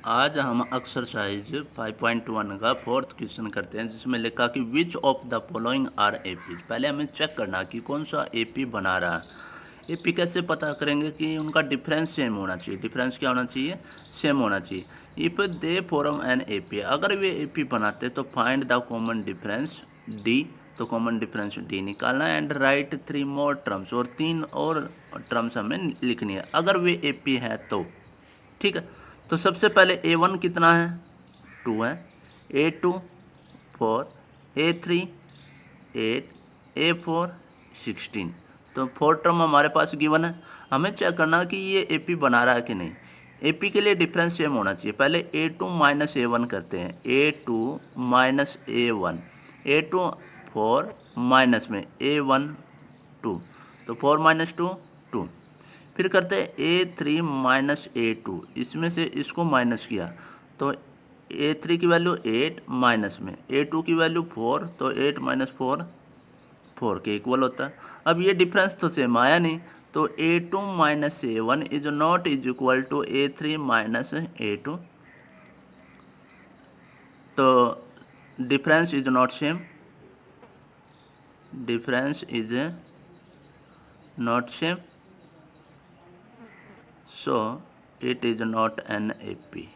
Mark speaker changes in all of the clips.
Speaker 1: आज हम एक्सरसाइज 5.1 का फोर्थ क्वेश्चन करते हैं, जिसमें लिखा कि which of the following are AP. पहले हमें चेक करना कि कौन सा एपी बना रहा है। एपी कैसे पता करेंगे कि उनका डिफरेंस सेम होना चाहिए। डिफरेंस क्या होना चाहिए? सेम होना चाहिए। If they form an AP, अगर वे एपी बनाते तो find the common difference D. तो कॉमन डिफरेंस डी निकालना है एंड राइट 3 मोर टर्म्स, और 3 और टर्म्स हमें लिखनी है अगर वे एपी है तो। ठीक है, तो सबसे पहले A1 कितना है? 2 है। A2 4, A3 8, A4 16। तो 4 टर्म हमारे पास गिवन है। हमें चेक करना कि ये AP बना रहा है कि नहीं। AP के लिए डिफरेंस सेम होना चाहिए। पहले A2 माइनस A1 करते हैं। A2 minus A1, A2 4 minus में A1 2, तो 4 माइनस 2 2। फिर करते हैं A3 माइनस A2, इसमें से इसको माइनस किया तो A3 की वैल्यू 8 माइनस में A2 की वैल्यू 4, तो 8 माइनस 4 4 के इक्वल होता है। अब ये डिफरेंस तो सेम आया नहीं, तो A2 minus A1 is not is equal to A3 minus A2। तो difference is not same, difference is not same, so it is not an AP.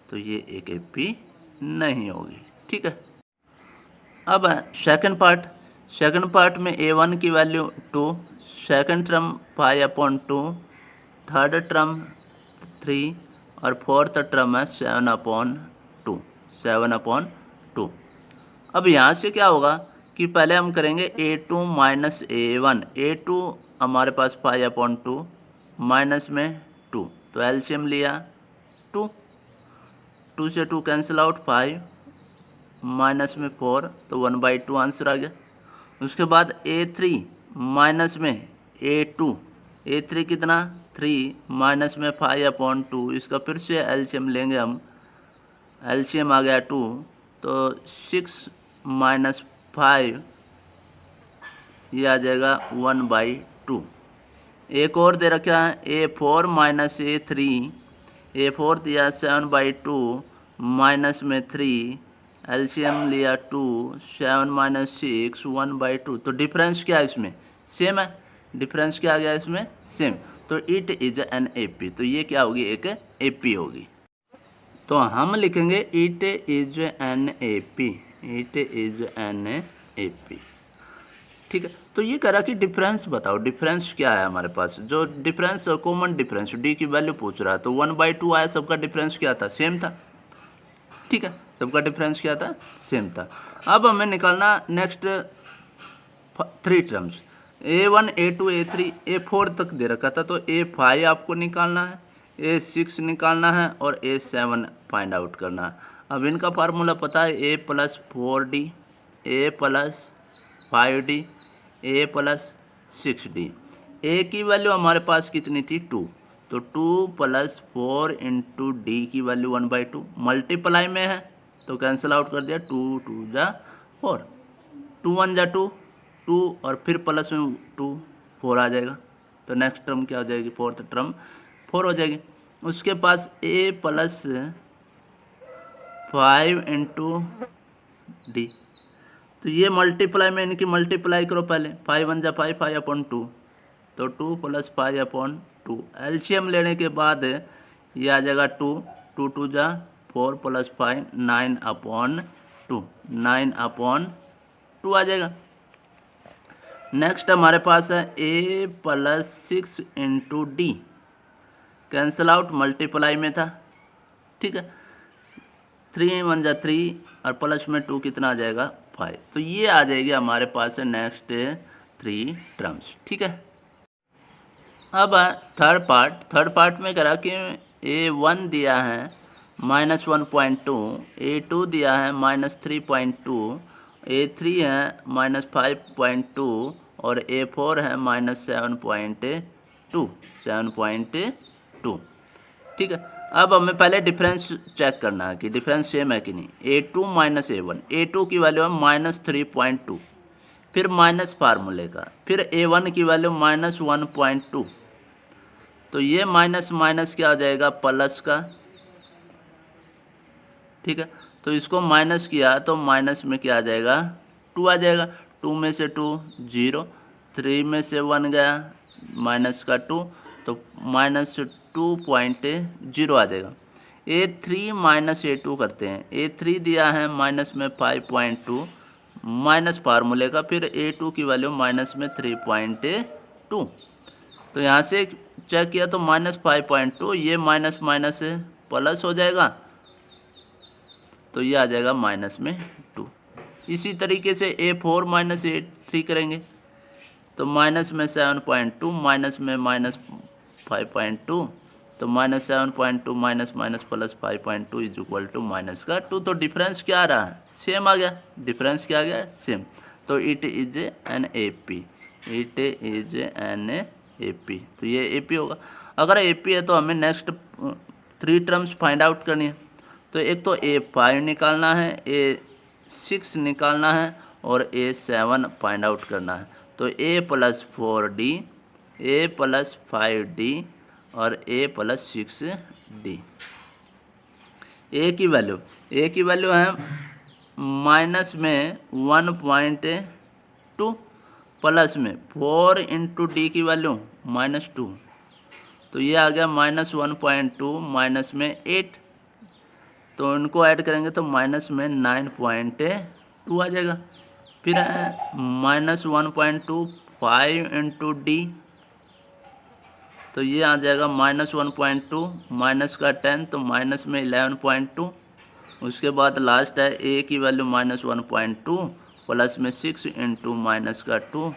Speaker 1: तो ये एक एपी नहीं होगी। ठीक है, अब सेकंड पार्ट। सेकंड पार्ट में A1 की value 2, second term 5/2, third term 3 और फोर्थ टर्म है 7/2 7/2। अब यहाँ से क्या होगा कि पहले हम करेंगे A2 माइनस A1। A2 हमारे पास 5/2 माइनस में 2, तो एलसीएम लिया 2, 2 से 2 कैंसिल आउट, 5 माइनस में 4, तो 1/2 आंसर आ गया। उसके बाद A3 माइनस में A2, A3 कितना 3 माइनस में 5/2, इसका फिर से एलसीएम लेंगे हम। एलसीएम आ गया 2, तो 6 माइनस 5, ये आ जाएगा 1/2। एक और दे रखा है A4 माइनस A3, A4 दिया 7/2 माइनस में 3, एलसीएम लिया 2, 7 माइनस 6 1/2। तो डिफरेंस क्या है इसमें? सेम है। डिफरेंस क्या आ गया इसमें? सेम। तो इट इज एन एपी। तो ये क्या होगी? एक एपी होगी। तो हम लिखेंगे it is an AP, it is an AP. ठीक है, तो ये कह रहा कि डिफरेंस बताओ। डिफरेंस क्या है हमारे पास? जो डिफरेंस कॉमन डिफरेंस डी की वैल्यू पूछ रहा है, तो 1/2 आया। सबका डिफरेंस क्या था? सेम था। ठीक है, सबका डिफरेंस क्या था? सेम था। अब हमें निकालना next 3 terms. A1 A2 A3 A4 तक दे रखा था, तो A5 आपको निकालना है, A6 निकालना है और A7 फाइंड आउट करना है। अब इनका फार्मूला पता है, A plus 4D, A plus 5D, A plus 6D। A की वैल्यू हमारे पास कितनी थी? 2, तो 2 प्लस 4 इंटू डी की वैल्यू 1/2। मल्टीप्लाई में है तो कैंसिल आउट कर दिया, 2 2 जा 4, 2 1 जा 2 2, और फिर प्लस में 2 4 आ जाएगा। तो नेक्स्ट टर्म क्या हो जाएगी? फोर्थ टर्म 4 हो जाएगी। उसके पास A प्लस 5 इंटू डी, तो ये मल्टीप्लाई में इनकी मल्टीप्लाई करो पहले। 5 1 जा 5, 5/2, तो 2 प्लस 5/2। एलसीएम लेने के बाद ये आ जाएगा 2, 2 2 जा 4 प्लस 5 9/2, 9/2 आ जाएगा। नेक्स्ट हमारे पास है A plus 6 into D, cancel out, multiply में था। ठीक है, 3 1 जा 3 और प्लस में 2 कितना आ जाएगा? 5। तो ये आ जाएगी हमारे पास है नेक्स्ट 3 टर्म्स। ठीक है, अब थर्ड पार्ट। थर्ड पार्ट में करा कि A1 दिया है -1.2, A2 दिया है -3.2, A3 है -5.2 और A4 है -7.2 7.2। ठीक है, अब हमें पहले डिफरेंस चेक करना है कि डिफरेंस सेम है कि नहीं। A2 माइनस A1, A2 की वैल्यू है -3.2, फिर माइनस फार्मूले का, फिर A1 की वैल्यू -1.2, तो ये माइनस माइनस क्या हो जाएगा, प्लस का, ठीक है। तो इसको माइनस किया तो माइनस में क्या आ जाएगा, 2 आ जाएगा। 2 में से 2 0, 3 में से 1 गया माइनस का 2, तो -2.0 आ जाएगा। A3 माइनस A2 करते हैं। A3 दिया है माइनस में 5.2 माइनस फार्मूले का, फिर A2 की वैल्यू माइनस में 3.2। तो यहाँ से चेक किया तो -5.2, ये माइनस माइनस प्लस हो जाएगा, तो ये आ जाएगा माइनस में 2। इसी तरीके से A4 माइनस A3 करेंगे तो माइनस में 7.2 माइनस में -5.2, तो -7.2 minus minus plus 5.2 is equal to minus का 2। तो डिफरेंस क्या आ रहा है, सेम आ गया। डिफरेंस क्या आ गया, सेम। तो it is an AP, it is an AP। तो ये AP होगा। अगर AP है तो हमें नेक्स्ट 3 टर्म्स फाइंड आउट करनी है। तो एक तो A5 निकालना है, A6 निकालना है और A7 फाइंड आउट करना है। तो A+4D, A+5D और A+6D। A की वैल्यू है माइनस में 1.2 प्लस में 4 इंटू D की वैल्यू -2, तो ये आ गया -1.2 माइनस में 8, तो इनको ऐड करेंगे तो माइनस में 9.2 आ जाएगा। फिर -1.2 5 इंटू D, तो ये आ जाएगा -1.2 माइनस का 10, तो माइनस में 11.2। उसके बाद लास्ट है A की वैल्यू -1.2 प्लस में 6 इंटू माइनस का 2,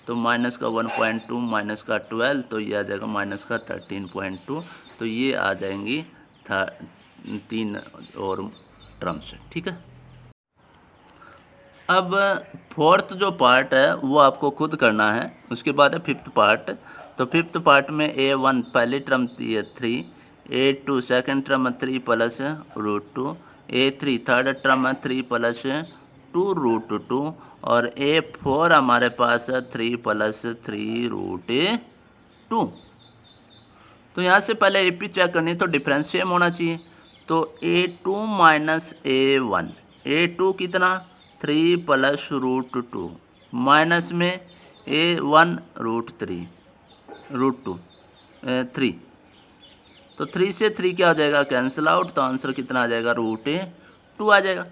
Speaker 1: तो माइनस का 1.2 माइनस का 12, तो ये आ जाएगा माइनस का 13.2। तो ये आ जाएंगी 3 और टर्म्स, ठीक है। अब फोर्थ जो पार्ट है वो आपको खुद करना है। उसके बाद है फिफ्थ पार्ट। तो फिफ्थ पार्ट में A1 पहली टर्म थी 3, A2 second term 3 plus √2, A3 third term 3 plus 2 √2 और A4 हमारे पास है 3 प्लस 3 √2। तो यहाँ से पहले AP चेक करनी है, तो डिफरेंस सेम होना चाहिए। तो A2 माइनस A1, A2 कितना 3 प्लस √2 माइनस में A1 √2 3, तो 3 से 3 क्या हो जाएगा, कैंसिल आउट, तो आंसर कितना आ जाएगा, √2 आ जाएगा।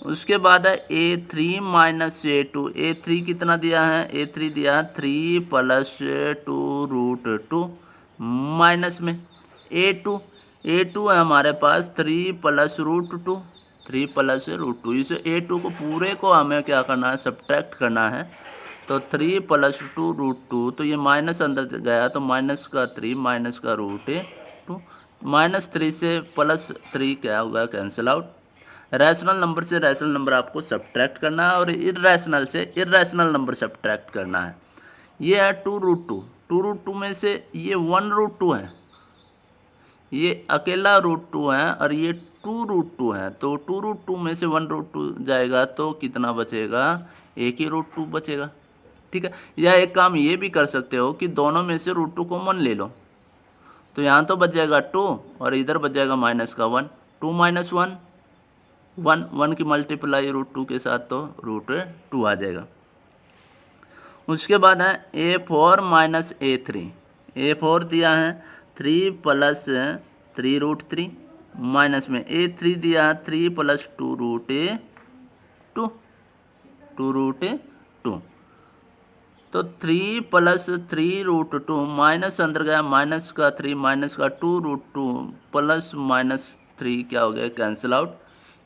Speaker 1: उसके बाद है A3 माइनस A2, A3 कितना दिया है, A3 दिया है 3 प्लस 2 √2 माइनस में A2 है हमारे पास 3 प्लस √2, 3 प्लस √2। इस A2 को पूरे को हमें क्या करना है, सब्ट्रैक्ट करना है। तो 3 प्लस 2 √2, तो ये माइनस अंदर गया तो माइनस का 3 माइनस का √2, -3 से +3 क्या होगा, कैंसिल आउट। रैशनल नंबर से रैशनल नंबर आपको सब्ट्रैक्ट करना है और इर्रेशनल से इर्रेशनल नंबर सब्ट्रैक्ट करना है। ये है 2 √2 में से ये 1 √2 है, ये अकेला √2 है और ये 2 √2 है। तो 2 √2 में से 1 √2 जाएगा तो कितना बचेगा, एक ही √2 बचेगा, ठीक है। या एक काम ये भी कर सकते हो कि दोनों में से √2 कॉमन ले लो, तो यहाँ तो बच जाएगा 2 और इधर बच जाएगा माइनस का 1, 2 माइनस 1 1 की मल्टीप्लाई √2 के साथ तो √2 आ जाएगा। उसके बाद है A4 माइनस A3, A4 दिया है 3 प्लस 3 √3 माइनस में A3 दिया है 3 प्लस 2 √2, तो 3 प्लस 3 √2 माइनस अंदर गया माइनस का 3 माइनस का 2 √2 प्लस -3 क्या हो गया, कैंसिल आउट।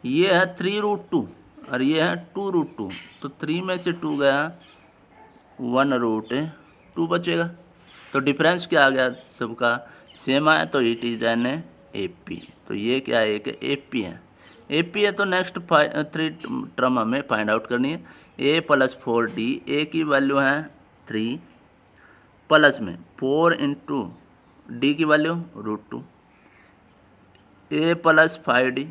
Speaker 1: ये है 3 √2 और ये है 2 √2, तो 3 में से 2 गया 1 √2 बचेगा। तो डिफरेंस क्या आ गया, सबका सेम आया, तो इट इज एन AP। तो ये क्या है, एक AP है। AP है तो नेक्स्ट 3 टर्म हमें फाइंड आउट करनी है। A+4D, A की वैल्यू है 3 प्लस में 4 इंटू D की वैल्यू √2, A+5D,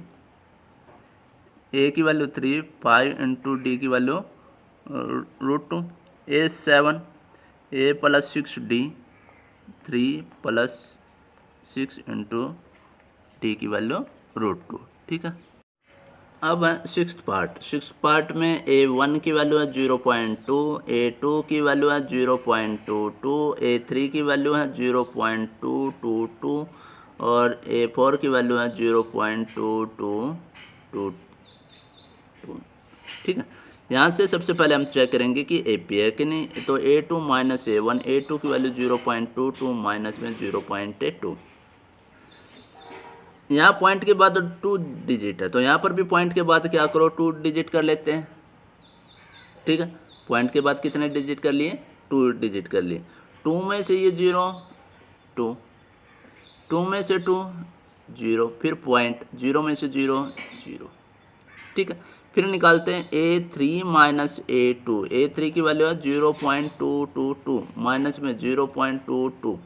Speaker 1: A की वैल्यू 3 5 इंटू D की value √2, A7 A+6D 3 plus 6 into T की वैल्यू √2, ठीक है। अब है सिक्स्थ पार्ट में A1 की वैल्यू है 0.2, A2 की वैल्यू है 0.22, A3 की वैल्यू है 0.222 और A4 की वैल्यू है 0.2222, ठीक है। यहाँ से सबसे पहले हम चेक करेंगे कि AP है कि नहीं। तो A2 माइनस A1, A2 की वैल्यू 0.22 माइनस में 0.82, यहाँ पॉइंट के बाद 2 डिजिट है, तो यहाँ पर भी पॉइंट के बाद क्या करो 2 डिजिट कर लेते हैं, ठीक है। पॉइंट के बाद कितने डिजिट कर लिए, 2 डिजिट कर लिए। 2 में से ये 0 2, 2 में से 2 0, फिर पॉइंट 0 में से 0 0, ठीक है। फिर निकालते हैं A3 माइनस A2, A3 की वैल्यू है 0.222 माइनस में 0.22।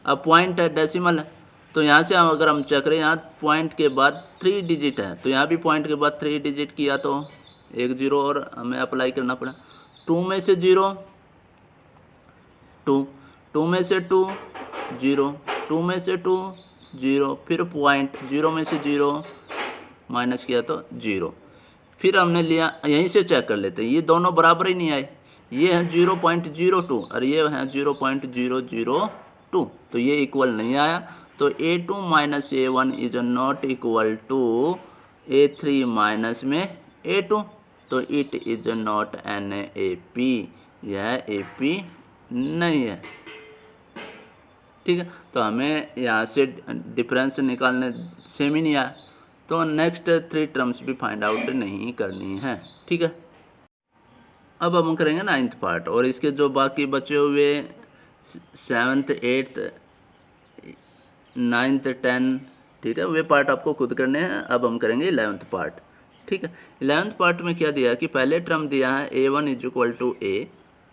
Speaker 1: अब पॉइंट है, डेसिमल है, तो यहाँ से अगर हम चेक करें, यहाँ पॉइंट के बाद 3 डिजिट है, तो यहाँ भी पॉइंट के बाद 3 डिजिट किया तो एक 0 और हमें अप्लाई करना पड़ा। 2 में से 0 2, 2 में से 2 0, 2 में से 2 0, फिर पॉइंट 0 में से 0 माइनस किया तो 0। फिर हमने लिया, यहीं से चेक कर लेते हैं, ये दोनों बराबर ही नहीं आए, ये है 0.02 और ये है 0.002, तो ये इक्वल नहीं आया। तो A2 minus A1 is not equal to A3 minus में A2, तो it is not an AP, यह AP नहीं है, ठीक है। तो हमें यहाँ से डिफरेंस निकालने सेम ही नहीं आया, तो नेक्स्ट 3 टर्म्स भी फाइंड आउट नहीं करनी है, ठीक है। अब हम करेंगे 9th पार्ट, और इसके जो बाकी बचे हुए 7th 8th 9th 10, ठीक है, वे पार्ट आपको खुद करने हैं। अब हम करेंगे 11th पार्ट, ठीक है। 11th पार्ट में क्या दिया है कि पहले टर्म दिया है A1 is equal to A,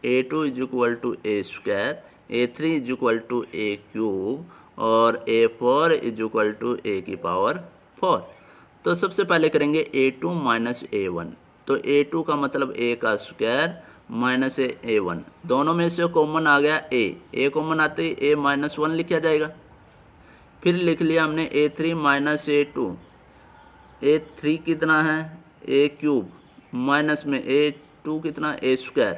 Speaker 1: A2 is equal to A square, A3 is equal to A cube और A4 is equal to A की पावर 4। तो सबसे पहले करेंगे A2 माइनस A1, तो A2 का मतलब A का स्क्वायर माइनस A1, दोनों में से कॉमन आ गया A कॉमन आते ही A माइनस 1 लिखा जाएगा। फिर लिख लिया हमने A3 माइनस A2, A3 कितना है A क्यूब माइनस में A2 कितना A स्क्वायर,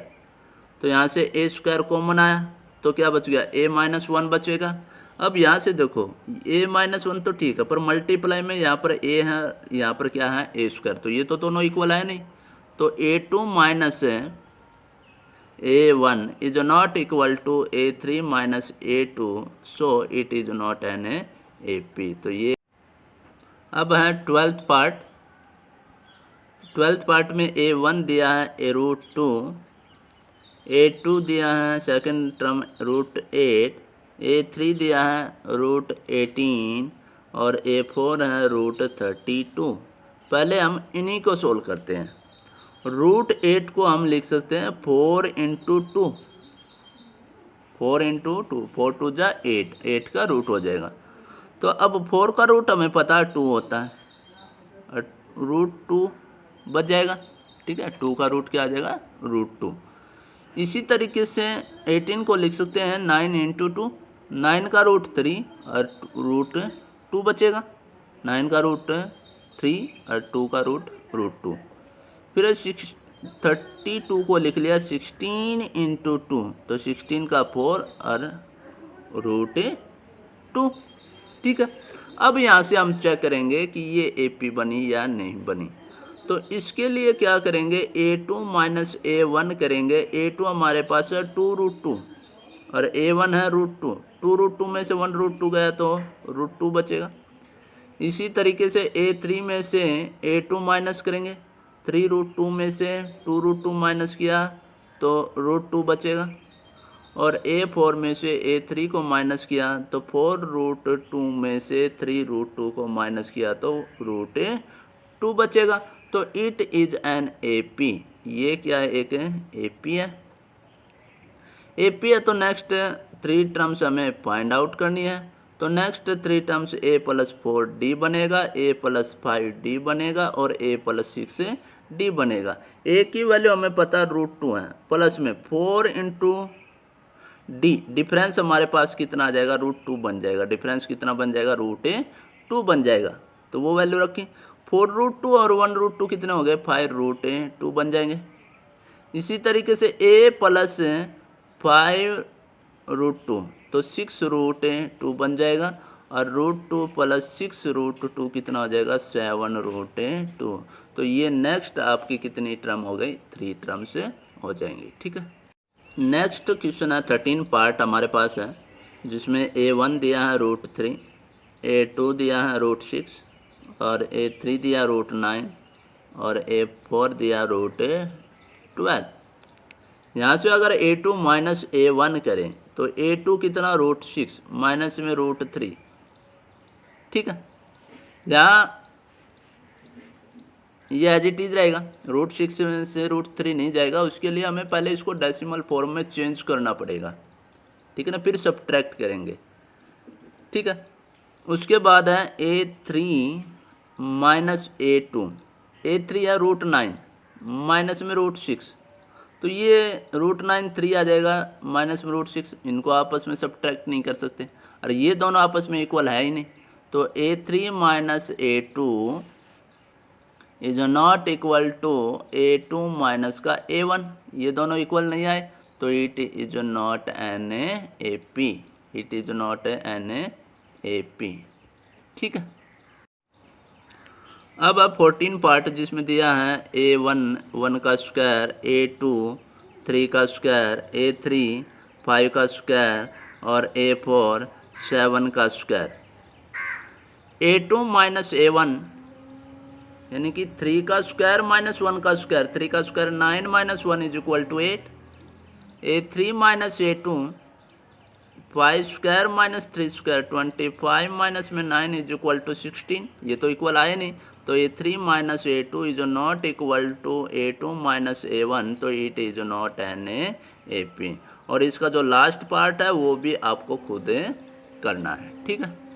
Speaker 1: तो यहाँ से A स्क्वायर कॉमन आया तो क्या बच गया A माइनस 1 बचेगा। अब यहाँ से देखो A माइनस 1 तो ठीक है, पर मल्टीप्लाई में यहाँ पर A है, यहाँ पर क्या है A स्क्वायर, तो ये तो दोनों इक्वल है नहीं, तो A2 minus A1 is not equal to A3 minus A2, so it is not an AP। तो ये अब है 12th पार्ट। 12th पार्ट में A1 दिया है A√2, A2 दिया है सेकंड टर्म √8, A3 दिया है √18 और A4 है √32। पहले हम इन्हीं को सोल्व करते हैं। √8 को हम लिख सकते हैं 4 इंटू 2, 4 इंटू 2, 4 2 जा 8, 8 का रूट हो जाएगा। तो अब 4 का रूट हमें पता है 2 होता है, √2 बच जाएगा, ठीक है। 2 का रूट क्या आ जाएगा √2। इसी तरीके से 18 को लिख सकते हैं 9 इंटू 2, 9 का रूट 3 और √2 बचेगा, 9 का रूट 3 और 2 का √2। फिर 32 को लिख लिया 16 इंटू 2, तो 16 का 4 और √2, ठीक है। अब यहाँ से हम चेक करेंगे कि ये AP बनी या नहीं बनी। तो इसके लिए क्या करेंगे A2 माइनस A1 करेंगे। A2 हमारे पास है 2√2 और A1 है √2, 2√2 में से 1√2 गया तो √2 बचेगा। इसी तरीके से A3 में से A2 माइनस करेंगे, 3√2 में से 2√2 माइनस किया तो √2 बचेगा, और A4 में से A3 को माइनस किया तो 4√2 में से 3√2 को माइनस किया तो √2 बचेगा। तो इट इज एन AP, ये क्या है एक AP है, AP है। तो नेक्स्ट 3 टर्म्स हमें फाइंड आउट करनी है। तो नेक्स्ट 3 टर्म्स A + 4D बनेगा, A + 5D बनेगा और A + 6D बनेगा। A की वैल्यू हमें पता √2 है, प्लस में 4 इंटू डी डिफरेंस हमारे पास कितना आ जाएगा, √2 बन जाएगा। डिफरेंस कितना बन जाएगा, √2 बन जाएगा। तो वो वैल्यू रखें। 4√2 और 1√2 कितने हो गए, 5√2 बन जाएंगे। इसी तरीके से a प्लस 5√2 तो 6√2 बन जाएगा, और √2 प्लस 6√2 कितना हो जाएगा, 7√2। तो ये नेक्स्ट आपकी कितनी टर्म हो गई, 3 टर्म से हो जाएंगी। ठीक है। नेक्स्ट क्वेश्चन है 13 पार्ट हमारे पास है, जिसमें a1 दिया है √3, a2 दिया है √6 और a3 दिया √9 और a4 दिया √12। यहाँ से अगर a2 माइनस a1 करें तो a2 कितना, √6 माइनस में √3। ठीक है। यहाँ ये एज इट इज रहेगा, √6 से √3 नहीं जाएगा। उसके लिए हमें पहले इसको डेसिमल फॉर्म में चेंज करना पड़ेगा। ठीक है ना, फिर सब्ट्रैक्ट करेंगे। ठीक है। उसके बाद है a3 माइनस a2, a3 है √9 माइनस में √6, तो ये √9 3 आ जाएगा माइनस में √6। इनको आपस में सब्ट्रैक्ट नहीं कर सकते, और ये दोनों आपस में इक्वल है ही नहीं। तो a3 minus a2 is not equal to a2 minus का a1। ये दोनों इक्वल नहीं आए, तो it is not an AP। It is not an AP। ठीक है। अब 14 पार्ट जिसमें दिया है a1 1 का स्क्वायर, a2 3 का स्क्वायर, a3 5 का स्क्वायर और a4 7 का स्क्वायर। a2 माइनस a1 यानी कि 3 का स्क्वायर माइनस 1 का स्क्वायर, 3 का square 9 minus 1 is equal to 8। a3 minus a2 5 square minus 3 square, 25 minus में 9 इज इक्वल टू 16। ये तो इक्वल आए नहीं, तो a3 minus a2 is not equal to a2 minus a1, तो it is not an AP। और इसका जो लास्ट पार्ट है वो भी आपको खुद करना है। ठीक है।